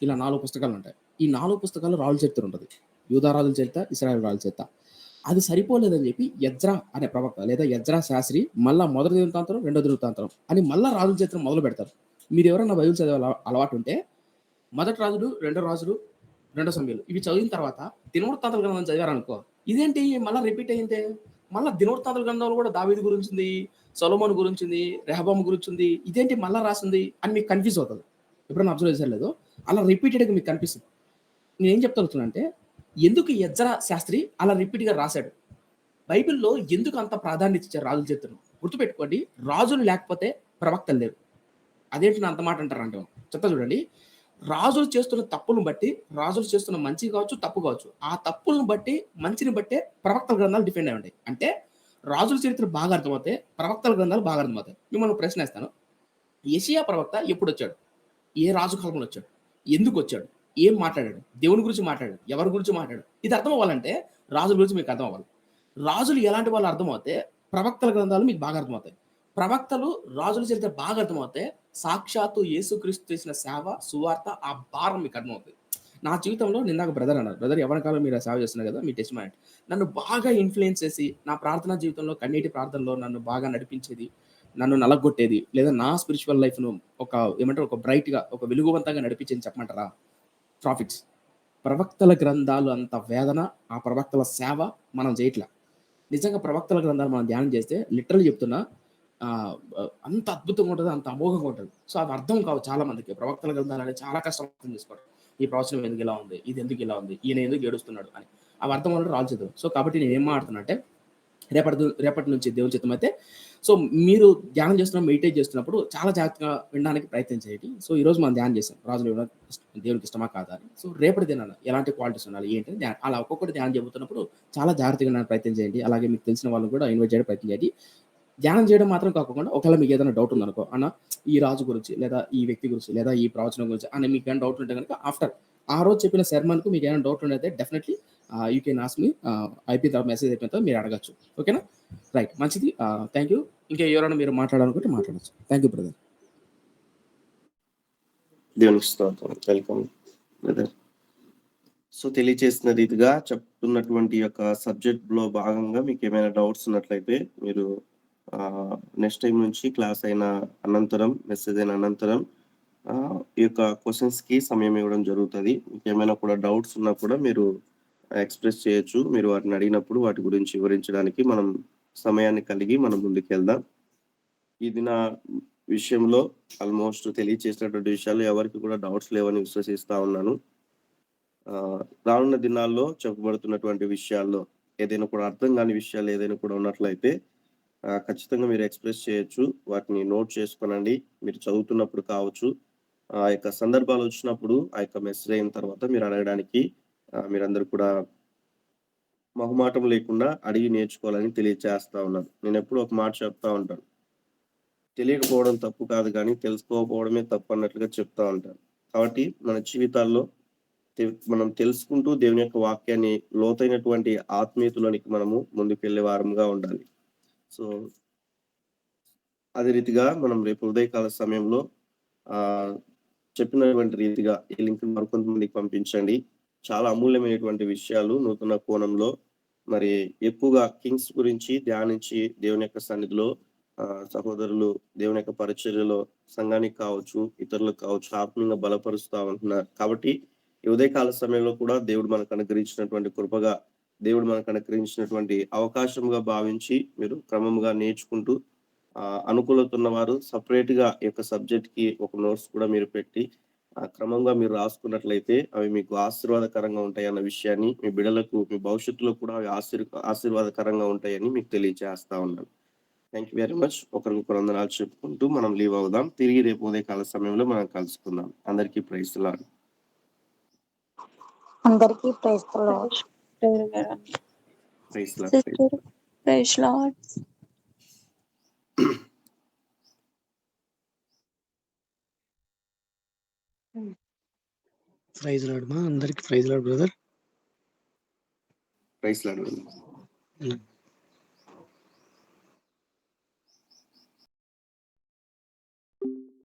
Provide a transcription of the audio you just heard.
ఇలా 4 పుస్తకాలుంటాయి. ఈ 4 పుస్తకాలు రాజుల చరిత్ర ఉంటది. యూదా రాజుల చరిత్ర, ఇశ్రాయేల్ రాజుల చరిత్ర. అది సరిపోలేదని చెప్పి ఎజ్రా అనే ప్రవక్త లేదా ఎజ్రా శాస్త్రి మళ్ళా మొదటి దినవృత్తాంతం, రెండో దినవృత్తాంతం అని మళ్ళా రాజుల చరిత్ర మొదలు పెడతారు. మీరు ఎవరైనా బైబిల్ చదివే అలవాటు ఉంటే మొదటి రాజులు, రెండో రాజులు, రెండో సమయాలు ఇవి చదివిన తర్వాత దినవృత్తాంతాల గ్రంథం చదివారనుకో, ఇదేంటి మళ్ళా రిపీట్ అయిందే, మళ్ళా దినవృత్తాంతాల గ్రంథంలో కూడా దావీదు గురించింది, సొలొమోను గురించింది, రెహబాము గురించింది, ఇదేంటి మళ్ళా రాసింది అని మీకు కన్ఫ్యూజ్ అవుతుంది. ఎప్పుడైనా అబ్జర్వ్ చేశారు లేదు, అలా రిపీటెడ్గా మీకు కనిపిస్తుంది. నేనేం చెప్తానుంటే, ఎందుకు ఎజ్రా శాస్త్రి అలా రిపీట్గా రాశాడు, బైబిల్‌లో ఎందుకు అంత ప్రాధాన్యత ఇచ్చారు రాజుల చరిత్రను? గుర్తుపెట్టుకోండి, రాజులు లేకపోతే ప్రవక్తలు లేరు. అదేంటి నా అంత మాట అంటారంటే, చెప్తా చూడండి. రాజులు చేస్తున్న తప్పులను బట్టి, రాజులు చేస్తున్న మంచి కావచ్చు, తప్పు కావచ్చు, ఆ తప్పులను బట్టి, మంచిని బట్టే ప్రవక్తల గ్రంథాలు డిపెండ్ అయి ఉంటాయి. అంటే రాజుల చరిత్ర బాగా అర్థమవుతాయి, ప్రవక్తల గ్రంథాలు బాగా అర్థమవుతాయి. మిమ్మల్ని ప్రశ్న వేస్తాను. యెషయా ప్రవక్త ఎప్పుడొచ్చాడు? ఏ రాజు కాలంలో వచ్చాడు? ఎందుకొచ్చాడు? ఏం మాట్లాడాడు? దేవుని గురించి మాట్లాడాడు? ఎవరి గురించి మాట్లాడాడు? ఇది అర్థం అవ్వాలంటే రాజుల గురించి మీకు అర్థం అవ్వాలి. రాజులు ఎలాంటి వాళ్ళు అర్థమవుతే ప్రవక్తల గ్రంథాలు మీకు బాగా అర్థమవుతాయి. ప్రవక్తలు రాజుల చరిత్ర బాగా అర్థమవుతే సాక్షాత్తు యేసుక్రీస్తు చేసిన సేవ, సువార్త, ఆ భారం మీకు అర్థమవుతుంది. నా జీవితంలో నిందాక బ్రదర్ అన్నారు. బ్రదర్ ఎవరి కాలం మీరు సేవ చేస్తున్నారు కదా, మీ టెస్టిమనీ నన్ను బాగా ఇన్‌ఫ్లుయెన్స్ చేసి, నా ప్రార్థనా జీవితంలో కన్నీటి ప్రార్థనలో నన్ను బాగా నడిపించేది, నన్ను నలగొట్టేది, లేదా నా స్పిరిచువల్ లైఫ్‌ను ఒక ఏమంటారు ఒక బ్రైట్‌గా, ఒక వెలుగువంతంగా నడిపించింది చెప్పమంటారా? ప్రాఫిట్స్. ప్రవక్తల గ్రంథాలు అంత వేదన, ఆ ప్రవక్తల సేవ మనం చేయట్లా. నిజంగా ప్రవక్తల గ్రంథాలు మనం ధ్యానం చేస్తే లిటరల్లీ చెప్తున్నా, అంత అద్భుతంగా ఉంటది, అంత అమోఘంగా ఉంటది. సో, అవి అర్థం కావు చాలా మందికి. ప్రవక్తల గ్రంథాలు అనేది చాలా కష్టం అర్థం చేసుకోవడం. ఈ ప్రవచనం ఎందుకు ఇలా ఉంది? ఇది ఎందుకు ఇలా ఉంది? ఈయన ఎందుకు ఏడుస్తున్నాడు అని. అవి అర్థం అవ్వడం రాజు చదువు. సో, కాబట్టి నేనేం మాట్లాడుతున్నా అంటే రేపటి నుంచి దేవుని చిత్తమైతే, సో మీరు ధ్యానం చేస్తున్న, మెడిటేట్ చేస్తున్నప్పుడు చాలా జాగ్రత్తగా వినడానికి ప్రయత్నం చేయండి. సో ఈరోజు మనం ధ్యానం చేసాం రాజులు వినడం దేవునికి ఇష్టమా కాదా అని. సో రేపటి దినాన ఎలాంటి క్వాలిటీస్ ఉండాలి ఏంటి అని అలా ఒక్కొక్కటి ధ్యానం చెబుతున్నప్పుడు చాలా జాగ్రత్తగా వినడానికి ప్రయత్నం చేయండి. అలాగే మీకు తెలిసిన వాళ్ళని కూడా ఇన్వైట్ చేయడం ప్రయత్నం చేయండి. ధ్యానం చేయడం మాత్రం కాకుండా ఒకవేళ మీకు ఏదైనా డౌట్ ఉందనుకో, అన్న ఈ రాజు గురించి లేదా ఈ వ్యక్తి గురించి లేదా ఈ ప్రవచనం గురించి అని మీకు ఏమైనా డౌట్ ఉంటే కనుక ఆఫ్టర్ ఆ రోజు చెప్పిన సెర్మన్కు మీకు ఏమైనా డౌట్ ఉంటే definitely you can ask me. అయిపోయిన తర్వాత మెసేజ్ అయిపోయిన తర్వాత మీరు అడగచ్చు. ఓకేనా? రైట్, మంచిది. Thank you. ఇంకా ఎవరైనా మీరు మాట్లాడాలనుకుంటే మాట్లాడచ్చు. Thank you brother. దేవునికి స్తోత్రం. Welcome brother. సో తెలియచేసిన రీతిగా చెప్తున్నటువంటి యొక్క సబ్జెక్ట్ లో భాగంగా మీకు ఏమైనా డౌట్స్ ఉన్నట్లయితే మీరు నెక్స్ట్ టైం నుంచి క్లాస్ అయిన అనంతరం, మెసేజ్ అయిన అనంతరం ఈ యొక్క క్వశ్చన్స్ కి సమయం ఇవ్వడం జరుగుతుంది. మీకు ఏమైనా కూడా డౌట్స్ ఉన్నా కూడా మీరు ఎక్స్ప్రెస్ చేయొచ్చు. మీరు వాటిని అడిగినప్పుడు వాటి గురించి వివరించడానికి మనం సమయాన్ని కలిగి మనం ముందుకెళ్దాం. ఇది నా విషయంలో ఆల్మోస్ట్ తెలియచేసినటువంటి విషయాలు ఎవరికి కూడా డౌట్స్ లేవని విశ్వసిస్తా ఉన్నాను. రానున్న దినాల్లో చెప్పబడుతున్నటువంటి విషయాల్లో ఏదైనా కూడా అర్థం కాని విషయాలు ఏదైనా కూడా ఉన్నట్లయితే ఖచ్చితంగా మీరు ఎక్స్ప్రెస్ చేయొచ్చు. వాటిని నోట్ చేసుకోనండి. మీరు చదువుతున్నప్పుడు కావచ్చు, ఆ యొక్క సందర్భాలు వచ్చినప్పుడు ఆ యొక్క మెసేజ్ అయిన తర్వాత మీరు అడగడానికి మీరందరూ కూడా మొహమాటం లేకుండా అడిగి నేర్చుకోవాలని తెలియచేస్తా ఉన్నాను. నేను ఎప్పుడు ఒక మాట చెప్తా ఉంటాను, తెలియకపోవడం తప్పు కాదు కానీ తెలుసుకోకపోవడమే తప్పు అన్నట్లుగా చెప్తా ఉంటాను. కాబట్టి మన జీవితాల్లో మనం తెలుసుకుంటూ దేవుని యొక్క వాక్యాన్ని లోతైనటువంటి ఆత్మీయతలోనికి మనము ముందుకెళ్లే వారంగా ఉండాలి. సో అదే రీతిగా మనం రేపు ఉదయకాల సమయంలో చెప్పినటువంటి రీతిగా ఈ లింక్ మరికొంతమందికి పంపించండి. చాలా అమూల్యమైనటువంటి విషయాలు నూతన కోణంలో మరి ఎక్కువగా కింగ్స్ గురించి ధ్యానించి దేవుని యొక్క సన్నిధిలో సహోదరులు దేవుని యొక్క పరిచర్యలో సంఘానికి కావచ్చు, ఇతరులకు కావచ్చు ఆత్మీయంగా బలపరుస్తా ఉంటున్నారు. కాబట్టి ఈ ఉదయకాల సమయంలో కూడా దేవుడు మనకు అనుగ్రహించినటువంటి కృపగా, దేవుడు మనకు అనుగ్రహించినటువంటి అవకాశంగా భావించి మీరు క్రమంగా నేర్చుకుంటూ అనుకూలత ఉన్నవారు సపరేట్ గా ఈ యొక్క సబ్జెక్ట్ కి ఒక నోట్స్ కూడా మీరు పెట్టి క్రమంగా మీరు రాసుకున్నట్లయితే అవి మీకు ఆశీర్వాదకరంగా ఉంటాయి అన్న విషయాన్ని, మీ బిడ్డలకు మీ భవిష్యత్తులో కూడా అవి ఆశీర్వాదకరంగా ఉంటాయని మీకు తెలియజేస్తా ఉన్నాను. Thank you very much. ఒకరికొకరు వందనాలు చెప్పుకుంటూ మనం లీవ్ అవుదాం. తిరిగి రేపు ఉదయకాల సమయంలో మనం కలుసుకుందాం. అందరికీ ప్రైజ్ ది లార్డ్. అందరికీ praise the Lord. Praise the Lord. Praise Lord. Praise Lord మా అందరికి. Praise Lord brother. Praise lord.